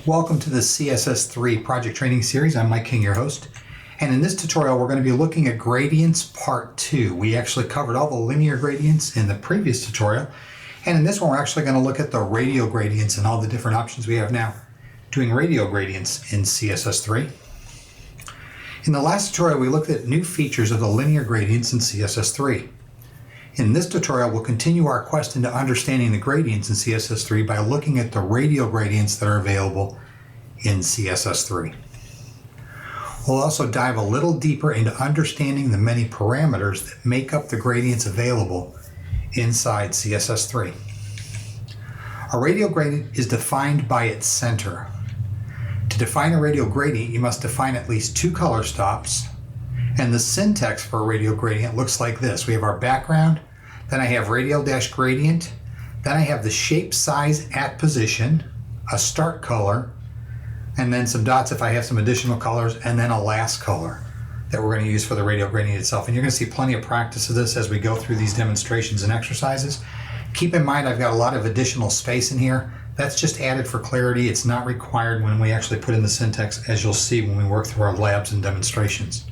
Welcome to the CSS3 project training series. I'm Mike King, your host. And in this tutorial, we're going to be looking at gradients part 2. We actually covered all the linear gradients in the previous tutorial. And in this one, we're actually going to look at the radial gradients and all the different options we have now doing radial gradients in CSS3. In the last tutorial, we looked at new features of the linear gradients in CSS3. In this tutorial, we'll continue our quest into understanding the gradients in CSS3 by looking at the radial gradients that are available in CSS3. We'll also dive a little deeper into understanding the many parameters that make up the gradients available inside CSS3. A radial gradient is defined by its center. To define a radial gradient, you must define at least two color stops. And the syntax for a radial gradient looks like this. We have our background, then I have radial-gradient, then I have the shape size at position, a start color, and then some dots if I have some additional colors, and then a last color that we're going to use for the radial gradient itself. And you're going to see plenty of practice of this as we go through these demonstrations and exercises. Keep in mind I've got a lot of additional space in here. That's just added for clarity. It's not required when we actually put in the syntax, as you'll see when we work through our labs and demonstrations.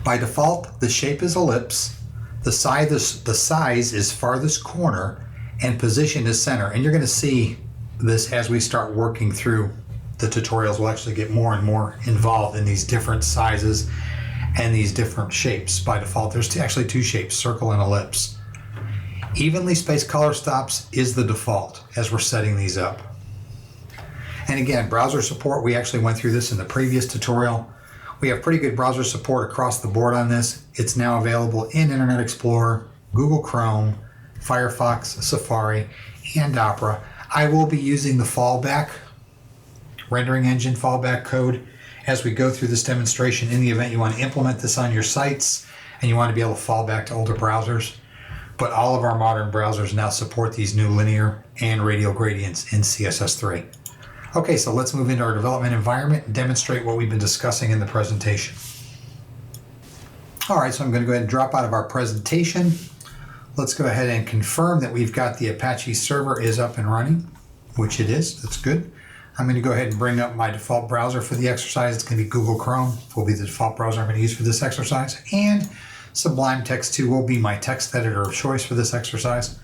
By default, the shape is ellipse, the size is farthest corner, and position is center. And you're going to see this as we start working through the tutorials. We'll actually get more and more involved in these different sizes and these different shapes. By default, there's actually two shapes, circle and ellipse. Evenly spaced color stops is the default as we're setting these up. And again, browser support, we actually went through this in the previous tutorial. We have pretty good browser support across the board on this. It's now available in Internet Explorer, Google Chrome, Firefox, Safari, and Opera. I will be using the fallback, rendering engine fallback code as we go through this demonstration in the event you want to implement this on your sites and you want to be able to fall back to older browsers. But all of our modern browsers now support these new linear and radial gradients in CSS3. Okay, so let's move into our development environment and demonstrate what we've been discussing in the presentation. All right, so I'm going to go ahead and drop out of our presentation. Let's go ahead and confirm that we've got the Apache server is up and running, which it is. That's good. I'm going to go ahead and bring up my default browser for the exercise. It's going to be Google Chrome. Will be the default browser I'm going to use for this exercise. And Sublime Text 2 will be my text editor of choice for this exercise.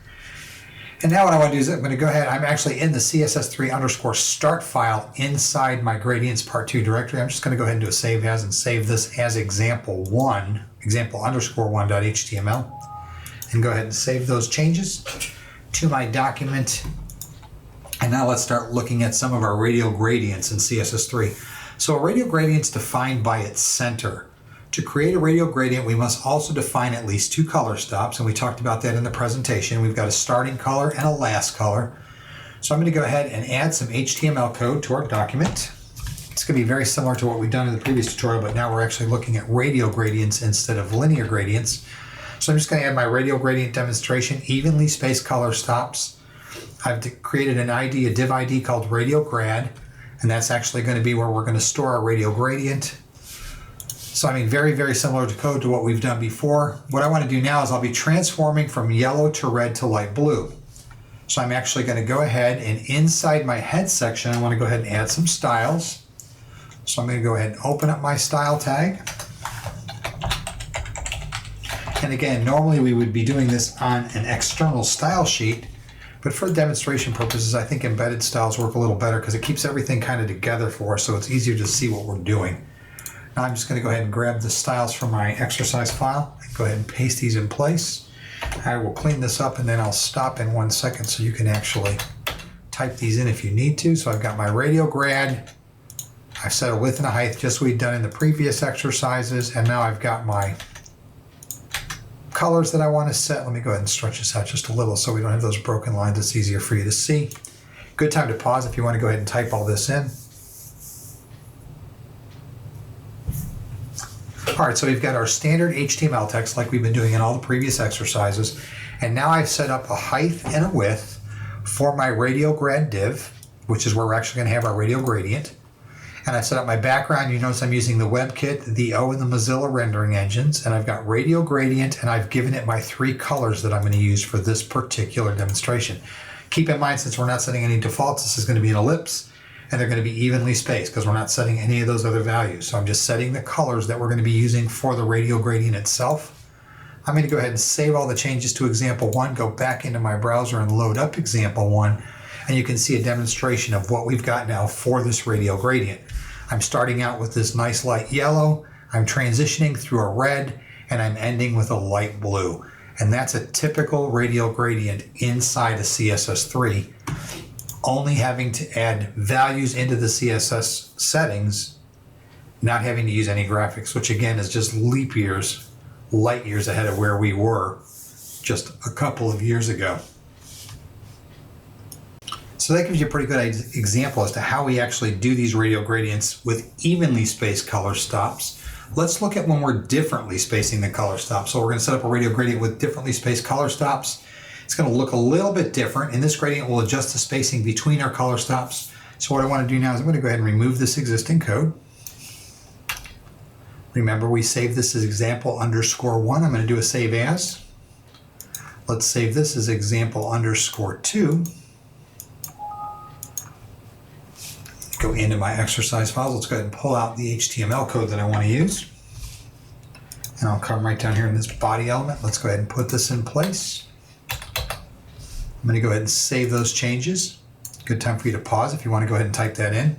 And now what I want to do is I'm going to go ahead, I'm actually in the CSS3_start file inside my gradients part 2 directory. I'm just going to go ahead and do a save as and save this as example_1.html. And go ahead and save those changes to my document. And now let's start looking at some of our radial gradients in CSS3. So a radial gradient is defined by its center. To create a radial gradient, we must also define at least two color stops, and we talked about that in the presentation. We've got a starting color and a last color. So I'm going to go ahead and add some HTML code to our document. It's going to be very similar to what we've done in the previous tutorial, but now we're actually looking at radial gradients instead of linear gradients. So I'm just going to add my radial gradient demonstration, evenly spaced color stops. I've created an ID, a div ID called radial grad, and that's actually going to be where we're going to store our radial gradient. So I mean, very, very similar to code to what we've done before. What I want to do now is I'll be transforming from yellow to red to light blue. So I'm actually going to go ahead and inside my head section, I want to go ahead and add some styles. So I'm going to go ahead and open up my style tag. And again, normally we would be doing this on an external style sheet, but for demonstration purposes, I think embedded styles work a little better because it keeps everything kind of together for us, so it's easier to see what we're doing. Now I'm just going to go ahead and grab the styles from my exercise file and go ahead and paste these in place. I will clean this up and then I'll stop in 1 second so you can actually type these in if you need to. So I've got my radial grad. I've set a width and a height just what we've done in the previous exercises, and now I've got my colors that I want to set. Let me go ahead and stretch this out just a little so we don't have those broken lines. It's easier for you to see. Good time to pause if you want to go ahead and type all this in. All right, so we've got our standard HTML text like we've been doing in all the previous exercises. And now I've set up a height and a width for my radial grad div, which is where we're actually going to have our radial gradient. And I've set up my background. You notice I'm using the WebKit, the O, and the Mozilla rendering engines. And I've got radial gradient, and I've given it my three colors that I'm going to use for this particular demonstration. Keep in mind, since we're not setting any defaults, this is going to be an ellipse, and they're going to be evenly spaced because we're not setting any of those other values. So I'm just setting the colors that we're going to be using for the radial gradient itself. I'm going to go ahead and save all the changes to example 1, go back into my browser and load up example 1, and you can see a demonstration of what we've got now for this radial gradient. I'm starting out with this nice light yellow, I'm transitioning through a red, and I'm ending with a light blue. And that's a typical radial gradient inside a CSS3. Only having to add values into the CSS settings, not having to use any graphics, which again is just leap years, light years ahead of where we were just a couple of years ago. So that gives you a pretty good example as to how we actually do these radial gradients with evenly spaced color stops. Let's look at when we're differently spacing the color stops. So we're going to set up a radial gradient with differently spaced color stops. It's going to look a little bit different, and this gradient will adjust the spacing between our color stops. So what I want to do now is I'm going to go ahead and remove this existing code. Remember, we saved this as example _1. I'm going to do a save as. Let's save this as example _2. Go into my exercise files. Let's go ahead and pull out the HTML code that I want to use. And I'll come right down here in this body element. Let's go ahead and put this in place. I'm going to go ahead and save those changes. Good time for you to pause if you want to go ahead and type that in.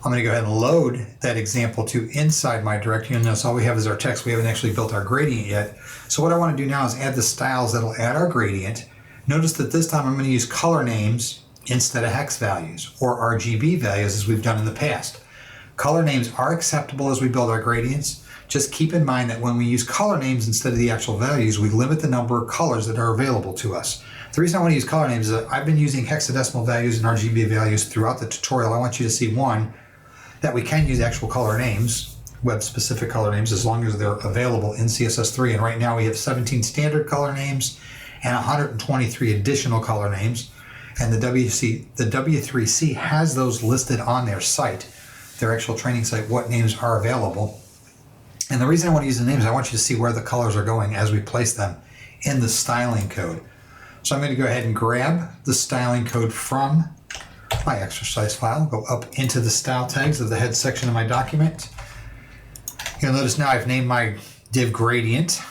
I'm going to go ahead and load that example 2 inside my directory. You'll notice all we have is our text. We haven't actually built our gradient yet. So what I want to do now is add the styles that'll add our gradient. Notice that this time I'm going to use color names instead of hex values or RGB values as we've done in the past. Color names are acceptable as we build our gradients. Just keep in mind that when we use color names instead of the actual values, we limit the number of colors that are available to us. The reason I want to use color names is that I've been using hexadecimal values and RGB values throughout the tutorial. I want you to see, one, that we can use actual color names, web-specific color names, as long as they're available in CSS3. And right now we have 17 standard color names and 123 additional color names. And the W3C has those listed on their site, their actual training site, what names are available. And the reason I want to use the names, I want you to see where the colors are going as we place them in the styling code. So I'm going to go ahead and grab the styling code from my exercise file, go up into the style tags of the head section of my document. You'll notice now I've named my div gradient.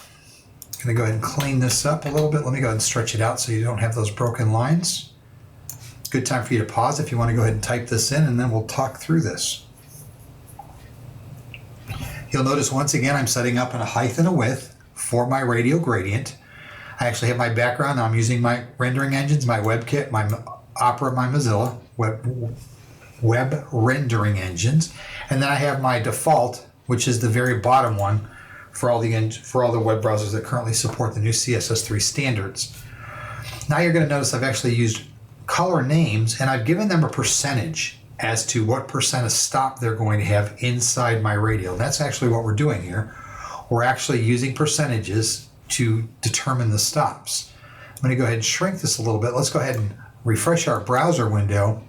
I'm going to go ahead and clean this up a little bit. Let me go ahead and stretch it out so you don't have those broken lines. Good time for you to pause if you want to go ahead and type this in, and then we'll talk through this. You'll notice once again I'm setting up a height and a width for my radial gradient. I actually have my background. Now I'm using my rendering engines, my WebKit, my Opera, my Mozilla web rendering engines, and then I have my default, which is the very bottom one for all the web browsers that currently support the new CSS3 standards. Now you're going to notice I've actually used color names, and I've given them a percentage as to what percent of stop they're going to have inside my radial. That's actually what we're doing here. We're actually using percentages to determine the stops. I'm going to go ahead and shrink this a little bit. Let's go ahead and refresh our browser window.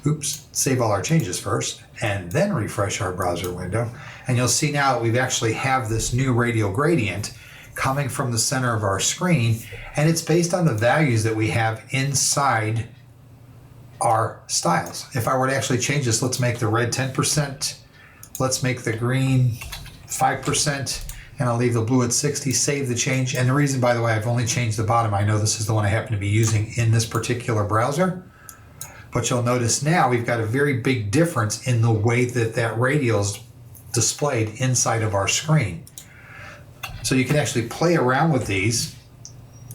Oops, save all our changes first, and then refresh our browser window. And you'll see now that we've actually have this new radial gradient coming from the center of our screen, and it's based on the values that we have inside our styles. If I were to actually change this, let's make the red 10%, let's make the green 5%, and I'll leave the blue at 60, save the change. And the reason, by the way, I've only changed the bottom, I know this is the one I happen to be using in this particular browser, but you'll notice now we've got a very big difference in the way that that radial is displayed inside of our screen. So you can actually play around with these.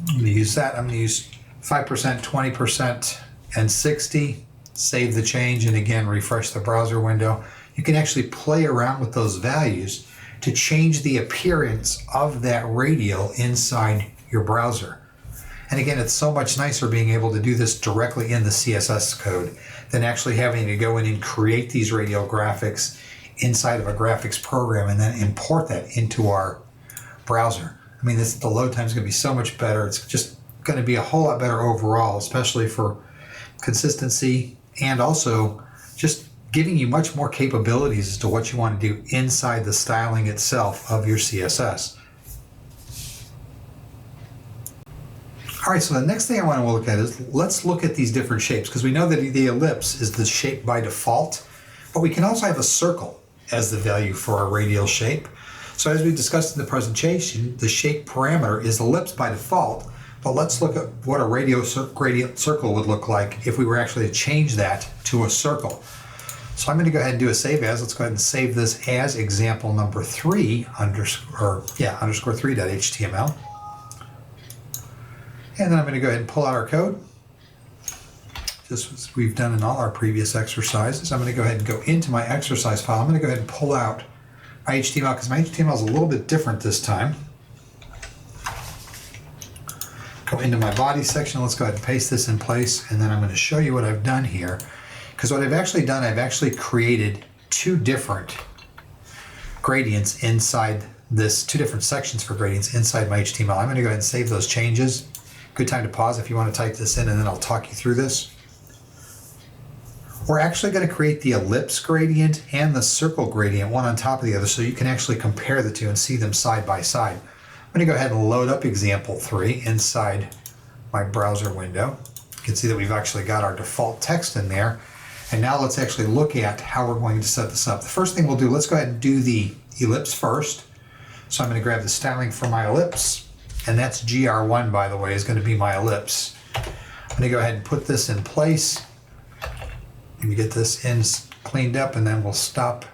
I'm going to use that. I'm going to use 5%, 20%, and 60. Save the change, and again, refresh the browser window. You can actually play around with those values to change the appearance of that radial inside your browser. And again, it's so much nicer being able to do this directly in the CSS code than actually having to go in and create these radial graphics inside of a graphics program and then import that into our browser. I mean, the load time is going to be so much better. It's just going to be a whole lot better overall, especially for consistency and also just giving you much more capabilities as to what you want to do inside the styling itself of your CSS. All right, so the next thing I want to look at is let's look at these different shapes, because we know that the ellipse is the shape by default, but we can also have a circle as the value for our radial shape. So as we discussed in the presentation, the shape parameter is ellipse by default, but let's look at what a radial gradient circle would look like if we were actually to change that to a circle. So I'm going to go ahead and do a save as. Let's go ahead and save this as example number 3 underscore 3.html. And then I'm going to go ahead and pull out our code, just as we've done in all our previous exercises. I'm going to go ahead and go into my exercise file. I'm going to go ahead and pull out my HTML because my HTML is a little bit different this time. Go into my body section. Let's go ahead and paste this in place, and then I'm going to show you what I've done here. Because what I've actually done, I've actually created 2 different gradients inside this, 2 different sections for gradients inside my HTML. I'm going to go ahead and save those changes. Good time to pause if you want to type this in, and then I'll talk you through this. We're actually going to create the ellipse gradient and the circle gradient, one on top of the other, so you can actually compare the 2 and see them side by side. I'm going to go ahead and load up example 3 inside my browser window. You can see that we've actually got our default text in there. And now let's actually look at how we're going to set this up. The first thing we'll do, let's go ahead and do the ellipse first. So I'm going to grab the styling for my ellipse. And that's GR1, by the way, is going to be my ellipse. I'm going to go ahead and put this in place. Let me get this in cleaned up, and then we'll stop.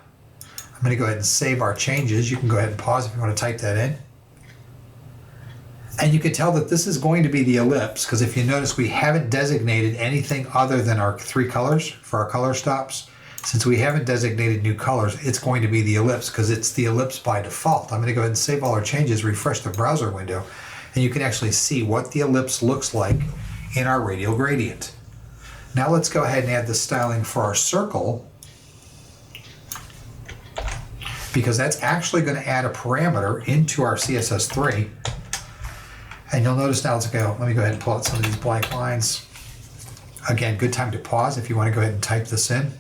I'm going to go ahead and save our changes. You can go ahead and pause if you want to type that in. And you can tell that this is going to be the ellipse, because if you notice, we haven't designated anything other than our 3 colors for our color stops. Since we haven't designated new colors, it's going to be the ellipse because it's the ellipse by default. I'm going to go ahead and save all our changes, refresh the browser window, and you can actually see what the ellipse looks like in our radial gradient. Now let's go ahead and add the styling for our circle, because that's actually going to add a parameter into our CSS3. And you'll notice now, let me go ahead and pull out some of these blank lines. Again, good time to pause if you want to go ahead and type this in.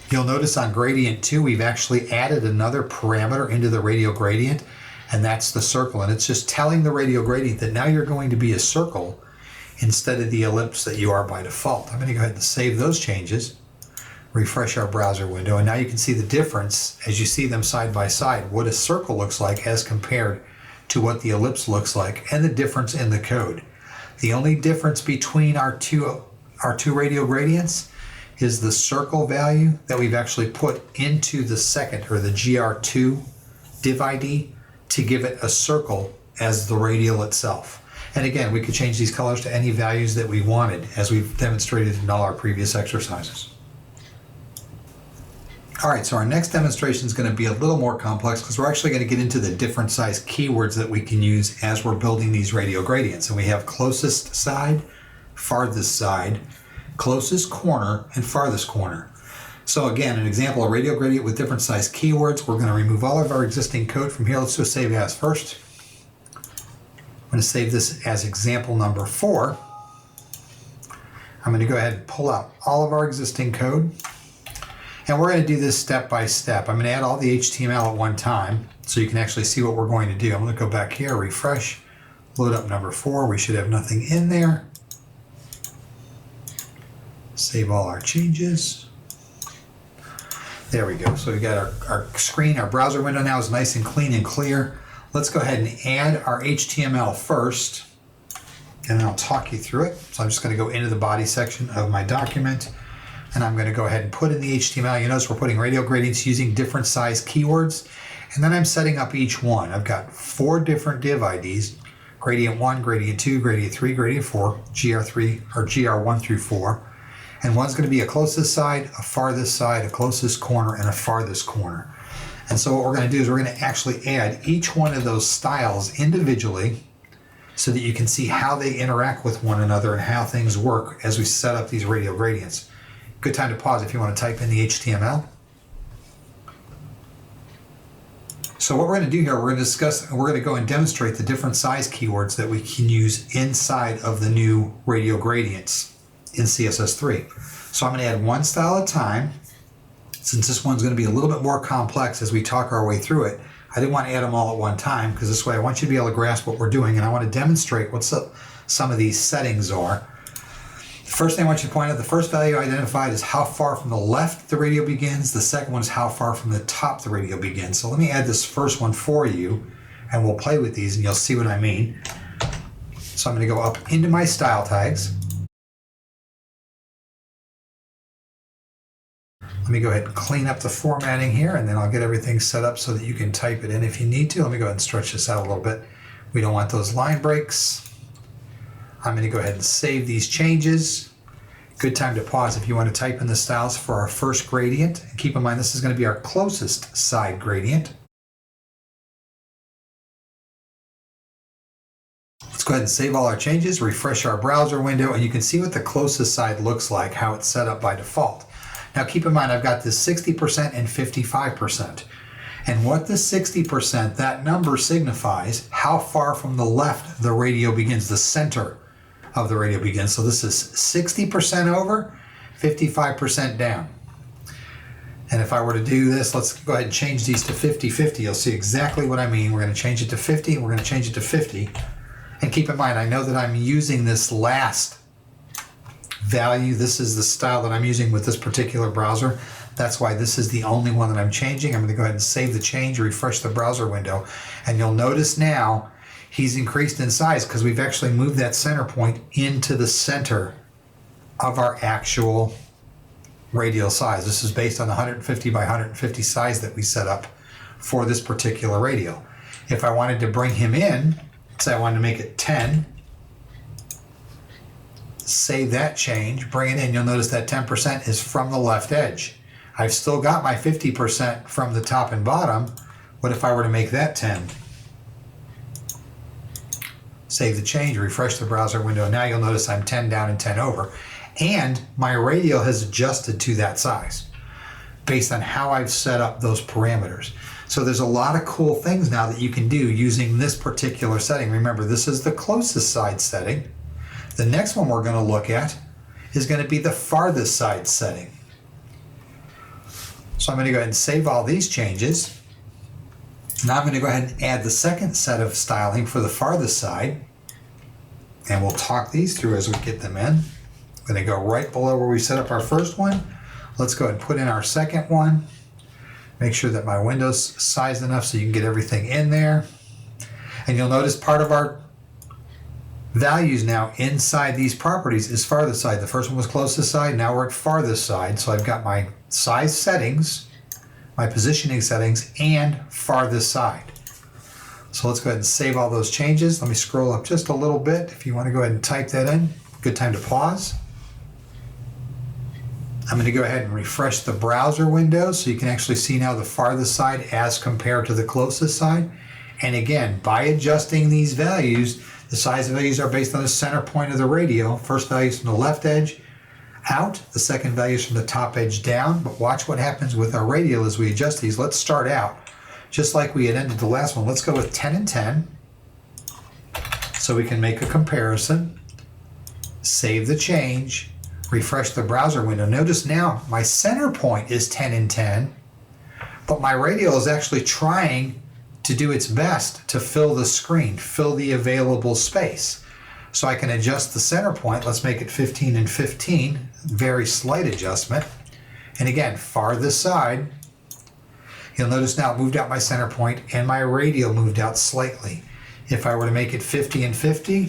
You'll notice on gradient 2, we've actually added another parameter into the radial gradient, and that's the circle. And it's just telling the radial gradient that now you're going to be a circle instead of the ellipse that you are by default. I'm going to go ahead and save those changes, refresh our browser window, and now you can see the difference as you see them side by side, what a circle looks like as compared to what the ellipse looks like, and the difference in the code. The only difference between our two radial gradients is the circle value that we've actually put into the second, or the GR2 div ID, to give it a circle as the radial itself. And again, we could change these colors to any values that we wanted, as we've demonstrated in all our previous exercises. All right, so our next demonstration is going to be a little more complex because we're actually going to get into the different size keywords that we can use as we're building these radial gradients. And we have closest side, farthest side, closest corner, and farthest corner. So again, an example, a radial gradient with different size keywords. We're going to remove all of our existing code from here. Let's do a save as first. I'm going to save this as example number 4. I'm going to go ahead and pull out all of our existing code. And we're going to do this step by step. I'm going to add all the HTML at one time so you can actually see what we're going to do. I'm going to go back here, refresh, load up number 4. We should have nothing in there. Save all our changes. There we go. So we got our screen, our browser window now is nice and clean and clear. Let's go ahead and add our HTML first, and then I'll talk you through it. So I'm just going to go into the body section of my document, and I'm going to go ahead and put in the HTML. You notice we're putting radial gradients using different size keywords, and then I'm setting up each one. I've got 4 different div IDs, gradient 1, gradient 2, gradient 3, gradient 4, GR3 or GR1 through 4. And one's going to be a closest side, a farthest side, a closest corner, and a farthest corner. And so what we're going to do is we're going to actually add each one of those styles individually so that you can see how they interact with one another and how things work as we set up these radial gradients. Good time to pause if you want to type in the HTML. So what we're going to do here, we're going to go and demonstrate the different size keywords that we can use inside of the new radial gradients in CSS3. So I'm going to add one style at a time. Since this one's going to be a little bit more complex as we talk our way through it, I didn't want to add them all at one time because this way I want you to be able to grasp what we're doing, and I want to demonstrate what some of these settings are. The first thing I want you to point out, the first value identified is how far from the left the radio begins. The second one is how far from the top the radio begins. So let me add this first one for you, and we'll play with these and you'll see what I mean. So I'm going to go up into my style tags. Let me go ahead and clean up the formatting here, and then I'll get everything set up so that you can type it in if you need to. Let me go ahead and stretch this out a little bit. We don't want those line breaks. I'm going to go ahead and save these changes. Good time to pause if you want to type in the styles for our first gradient. And keep in mind this is going to be our closest side gradient. Let's go ahead and save all our changes, refresh our browser window, and you can see what the closest side looks like, how it's set up by default. Now keep in mind I've got this 60% and 55%. And what the 60%, that number signifies how far from the left the radio begins, the center of the radio begins. So this is 60% over, 55% down. And if I were to do this, let's go ahead and change these to 50-50. You'll see exactly what I mean. We're going to change it to 50, and we're going to change it to 50. And keep in mind, I know that I'm using this last value. This is the style that I'm using with this particular browser. That's why this is the only one that I'm changing. I'm going to go ahead and save the change, refresh the browser window, and you'll notice now he's increased in size because we've actually moved that center point into the center of our actual radial size. This is based on the 150 by 150 size that we set up for this particular radio. If I wanted to bring him in, say I wanted to make it 10, save that change, bring it in, you'll notice that 10% is from the left edge. I've still got my 50% from the top and bottom. What if I were to make that 10? Save the change, refresh the browser window. Now you'll notice I'm 10 down and 10 over. And my radial has adjusted to that size based on how I've set up those parameters. So there's a lot of cool things now that you can do using this particular setting. Remember, this is the closest side setting. The next one we're going to look at is going to be the farthest side setting. So I'm going to go ahead and save all these changes. Now I'm going to go ahead and add the second set of styling for the farthest side. And we'll talk these through as we get them in. I'm going to go right below where we set up our first one. Let's go ahead and put in our second one. Make sure that my window's sized enough so you can get everything in there. And you'll notice part of our values now inside these properties is farthest side. The first one was closest side, now we're at farthest side. So I've got my size settings, my positioning settings, and farthest side. So let's go ahead and save all those changes. Let me scroll up just a little bit. If you want to go ahead and type that in, good time to pause. I'm going to go ahead and refresh the browser window so you can actually see now the farthest side as compared to the closest side. And again, by adjusting these values, the size values are based on the center point of the radio. First value is from the left edge out, the second value is from the top edge down. But watch what happens with our radial as we adjust these. Let's start out just like we had ended the last one. Let's go with 10 and 10 so we can make a comparison. Save the change, refresh the browser window. Notice now my center point is 10 and 10, but my radial is actually trying to do its best to fill the screen, fill the available space. So I can adjust the center point. Let's make it 15 and 15, very slight adjustment. And again, farthest side, you'll notice now it moved out my center point and my radial moved out slightly. If I were to make it 50 and 50,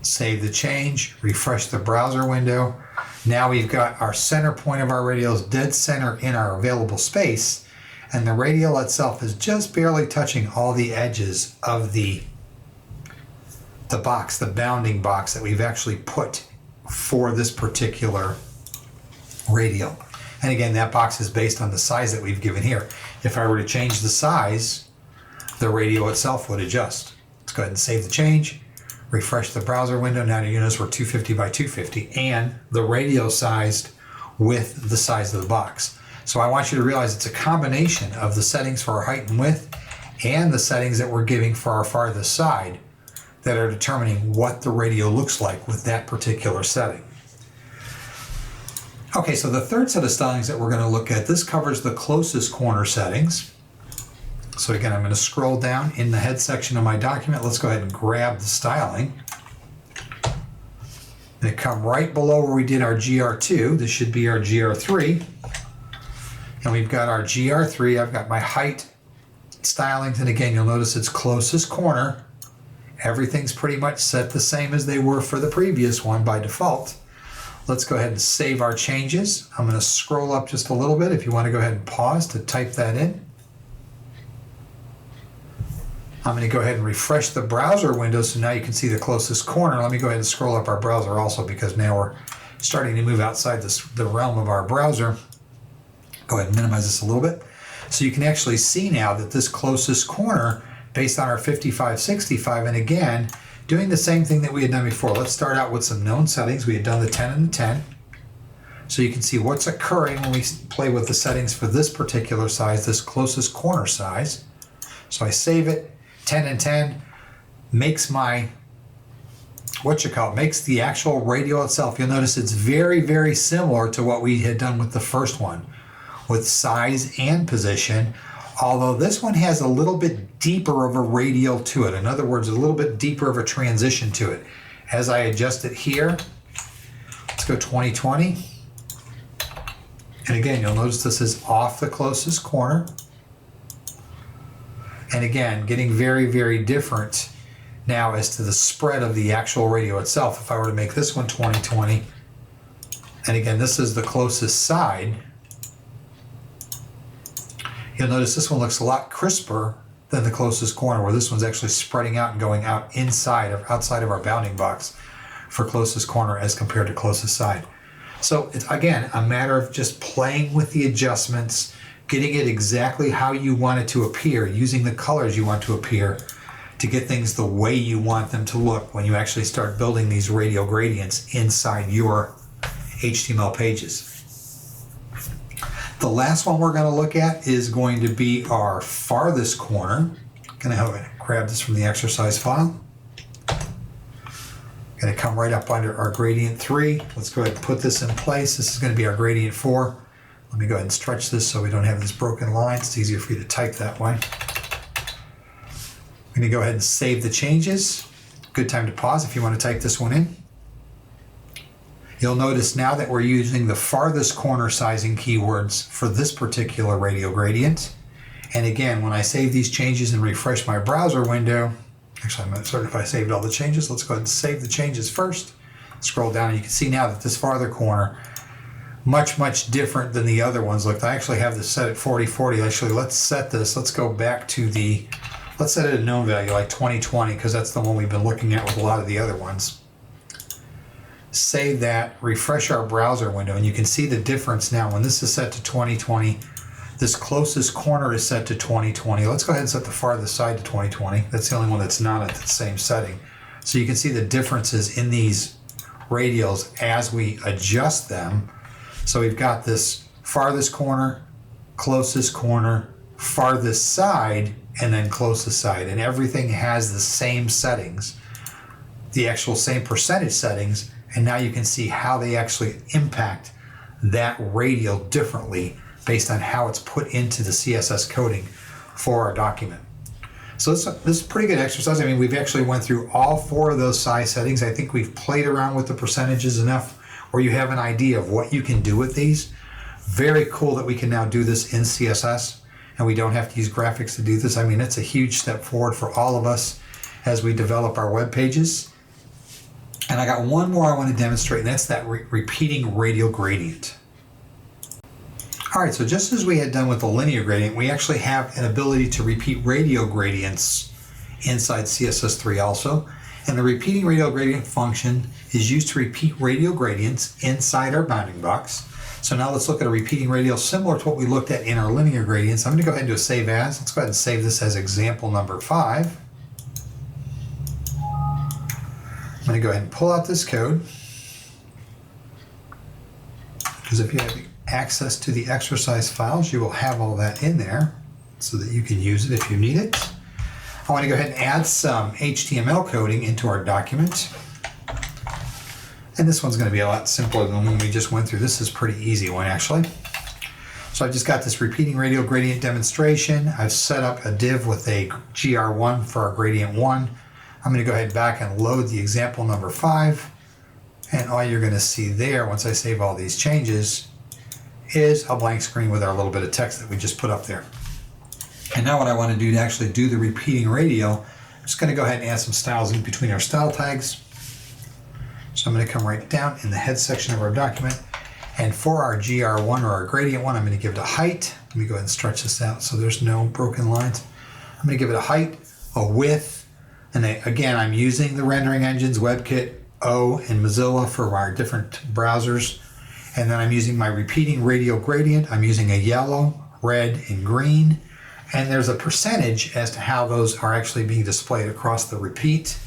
save the change, refresh the browser window. Now we've got our center point of our radials dead center in our available space, and the radial itself is just barely touching all the edges of the box, the bounding box that we've actually put for this particular radial. And again, that box is based on the size that we've given here. If I were to change the size, the radial itself would adjust. Let's go ahead and save the change. Refresh the browser window. Now you notice we're 250 by 250 and the radial sized with the size of the box. So I want you to realize it's a combination of the settings for our height and width and the settings that we're giving for our farthest side that are determining what the radial looks like with that particular setting. Okay, so the third set of stylings that we're going to look at, this covers the closest corner settings. So again, I'm going to scroll down in the head section of my document. Let's go ahead and grab the styling. And come right below where we did our GR2. This should be our GR3. And we've got our GR3. I've got my height stylings. And again, you'll notice it's closest corner. Everything's pretty much set the same as they were for the previous one by default. Let's go ahead and save our changes. I'm going to scroll up just a little bit if you want to go ahead and pause to type that in. I'm going to go ahead and refresh the browser window so now you can see the closest corner. Let me go ahead and scroll up our browser also because now we're starting to move outside the realm of our browser. Go ahead and minimize this a little bit. So you can actually see now that this closest corner based on our 55-65, and again, doing the same thing that we had done before. Let's start out with some known settings. We had done the 10 and the 10. So you can see what's occurring when we play with the settings for this particular size, this closest corner size. So I save it, 10 and 10, makes my, makes the actual radial itself. You'll notice it's very, very similar to what we had done with the first one, with size and position. Although this one has a little bit deeper of a radial to it. In other words, a little bit deeper of a transition to it. As I adjust it here, let's go 20/20. And again, you'll notice this is off the closest corner. And again, getting very, very different now as to the spread of the actual radial itself. If I were to make this one 20/20, and again, this is the closest side, you'll notice this one looks a lot crisper than the closest corner, where this one's actually spreading out and going out inside or outside of our bounding box for closest corner as compared to closest side. So it's, again, a matter of just playing with the adjustments, getting it exactly how you want it to appear, using the colors you want to appear to get things the way you want them to look when you actually start building these radial gradients inside your HTML pages. The last one we're going to look at is going to be our farthest corner. I'm going to grab this from the exercise file. Going to come right up under our gradient 3. Let's go ahead and put this in place. This is going to be our gradient 4. Let me go ahead and stretch this so we don't have this broken line. It's easier for you to type that way. I'm going to go ahead and save the changes. Good time to pause if you want to type this one in. You'll notice now that we're using the farthest corner sizing keywords for this particular radial gradient. And again, when I save these changes and refresh my browser window, actually I'm not certain if I saved all the changes. Let's go ahead and save the changes first. Scroll down and you can see now that this farther corner, much different than the other ones. Look, I actually have this set at 40/40. Actually, let's set this. Let's go back to the, let's set it at a known value like 20/20 because that's the one we've been looking at with a lot of the other ones. Save that, refresh our browser window, and you can see the difference now. When this is set to 20/20, this closest corner is set to 20/20. Let's go ahead and set the farthest side to 20/20. That's the only one that's not at the same setting. So you can see the differences in these radials as we adjust them. So we've got this farthest corner, closest corner, farthest side, and then closest side. And everything has the same settings, the actual same percentage settings. And now you can see how they actually impact that radial differently based on how it's put into the CSS coding for our document. So this is a pretty good exercise. I mean, we've actually went through all 4 of those size settings. I think we've played around with the percentages enough where you have an idea of what you can do with these. Very cool that we can now do this in CSS and we don't have to use graphics to do this. I mean, it's a huge step forward for all of us as we develop our web pages. And I got one more I want to demonstrate, and that's that repeating radial gradient. All right, so just as we had done with the linear gradient, we actually have an ability to repeat radial gradients inside CSS3 also. And the repeating radial gradient function is used to repeat radial gradients inside our bounding box. So now let's look at a repeating radial similar to what we looked at in our linear gradients. I'm going to go ahead and do a save as. Let's go ahead and save this as example number 5. I'm going to go ahead and pull out this code, because if you have access to the exercise files, you will have all that in there so that you can use it if you need it. I want to go ahead and add some HTML coding into our document. And this one's going to be a lot simpler than the one we just went through. This is a pretty easy one, actually. So I've just got this repeating radial gradient demonstration. I've set up a div with a GR1 for our gradient 1. I'm going to go ahead back and load the example number 5. And all you're going to see there, once I save all these changes, is a blank screen with our little bit of text that we just put up there. And now what I want to do to actually do the repeating radial, I'm just going to go ahead and add some styles in between our style tags. So I'm going to come right down in the head section of our document. And for our GR1 or our gradient 1, I'm going to give it a height. Let me go ahead and stretch this out so there's no broken lines. I'm going to give it a height, a width, and again, I'm using the rendering engines, WebKit, O, and Mozilla for our different browsers. And then I'm using my repeating radial gradient. I'm using a yellow, red, and green. And there's a percentage as to how those are actually being displayed across the repeat.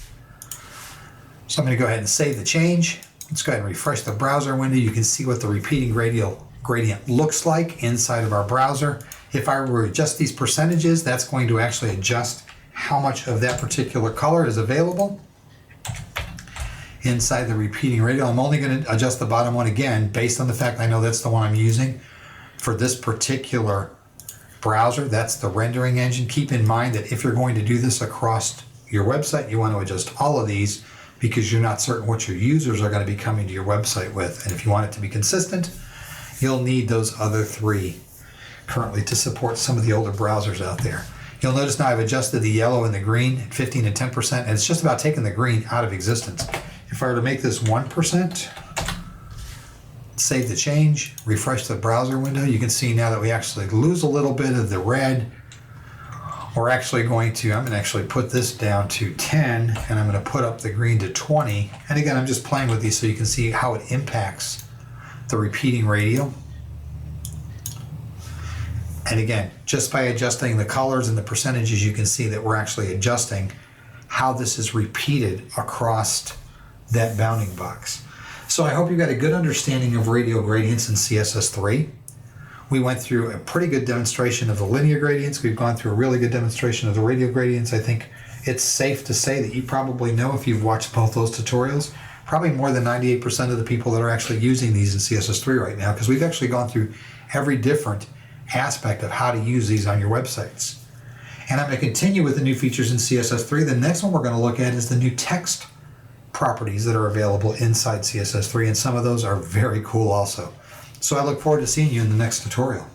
So I'm going to go ahead and save the change. Let's go ahead and refresh the browser window. You can see what the repeating radial gradient looks like inside of our browser. If I were to adjust these percentages, that's going to actually adjust how much of that particular color is available inside the repeating radial. I'm only going to adjust the bottom one again based on the fact I know that's the one I'm using for this particular browser. That's the rendering engine. Keep in mind that if you're going to do this across your website, you want to adjust all of these because you're not certain what your users are going to be coming to your website with. And if you want it to be consistent, you'll need those other 3 currently to support some of the older browsers out there. You'll notice now I've adjusted the yellow and the green at 15 and 10%, and it's just about taking the green out of existence. If I were to make this 1%, save the change, refresh the browser window, you can see now that we actually lose a little bit of the red. We're actually going to, I'm going to actually put this down to 10, and I'm going to put up the green to 20. And again, I'm just playing with these so you can see how it impacts the repeating radial. And again, just by adjusting the colors and the percentages, you can see that we're actually adjusting how this is repeated across that bounding box. So I hope you got a good understanding of radial gradients in CSS3. We went through a pretty good demonstration of the linear gradients. We've gone through a really good demonstration of the radial gradients. I think it's safe to say that you probably know, if you've watched both those tutorials, probably more than 98% of the people that are actually using these in CSS3 right now, because we've actually gone through every different aspect of how to use these on your websites. And I'm going to continue with the new features in CSS3. The next one we're going to look at is the new text properties that are available inside CSS3, and some of those are very cool also. So I look forward to seeing you in the next tutorial.